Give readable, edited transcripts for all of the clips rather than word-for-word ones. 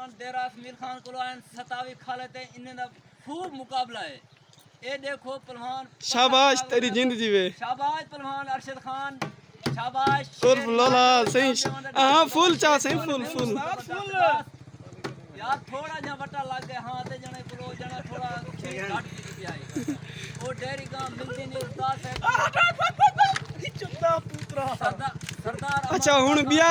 पहलवान देरास मीर खान को आए सतावी खा लेते इन्हें दा खूब मुकाबला है। ये देखो पहलवान शाबाश तेरी जिंद जीवे शाबाश पहलवान अरशद खान शाबाश उर्फ लोला सही हां फुल चा सही फुल यार थोड़ा जा बटा लग गया हां ते जने को जना थोड़ा खीर घाट की आई ओ डेरी का मिलती नहीं उस्ताद है चुत्ता पुत्रा सरदार अच्छा हुन बिया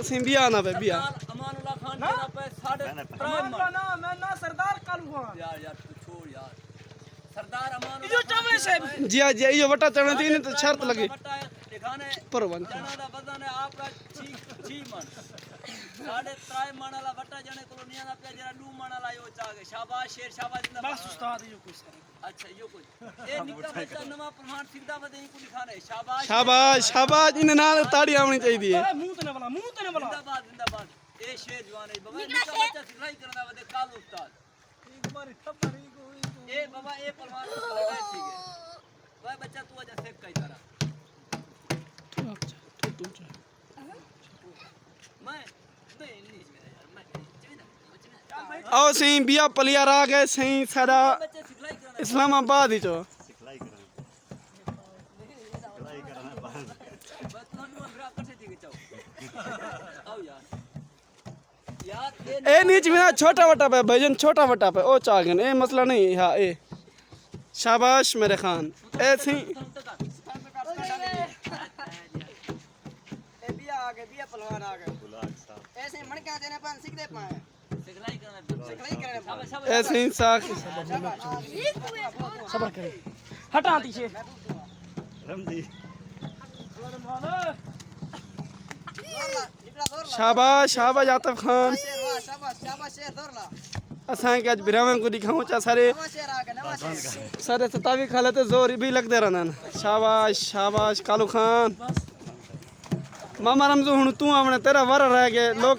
सही बिया ना पे बिया अमानुल्लाह खान तेरा पे 3.5 ना मैं ना सरदार कालू खान यार तू छोड़ यार सरदार अमानुल्लाह जो चावले साहब जी यो वटा चढ़ने थी तो शर्त लगी दिखाने परवन जना दा वजन है आपका 6 मन 3.5 मन वाला वटा जने कॉलोनिया दा पे जरा 2 मन वाला यो चागे शाबाश शेर शाबाश बस उस्ताद यो कुछ अच्छा यो कुछ ए निक्का बच्चा नवा प्रमाण सीधा वदे को दिखाने शाबाश शाबाश शाबाश इन नाल ताड़ी आनी चाहिए मुंह ते न वाला जिंदाबाद ए शेर जवान है बाबा निक्का बच्चा सिखलाई करदा वदे काल उस्ताद एक बार थप्पड़ ए बाबा ए प्रमाण लगा ठीक है भाई बच्चा तू आजा सेक कई तरह मैं नहीं आओ सही बिया पलियार आ गए सही सारा बच्चे सिखलाई करना इस्लामाबाद ही चो बस तुम हमरा कसे थी चाओ आओ यार ए नीच में छोटा वटा पे भजन छोटा वटा पे ओ चागन ए मसला नहीं हां ए शाबाश मेरे खान ऐसे बिया पहलवान आ गए ऐसे मन क्या देने पान सीख दे पाए सिखलाई करना ऐसे ही साख सबर करे हटा पीछे रमदी शाबाश शाबाश आतिफ खान शाबाश शेर दौड़ ला असा के आज बिरावन को दिखाऊं चा सारे शेर आ गए नवा शेर सारे सतावी खाले तो जोर भी लगते रहना शाबाश शाबाश कालू खान मामा रमजू हुन तू आमने तेरा वर रह गए लोग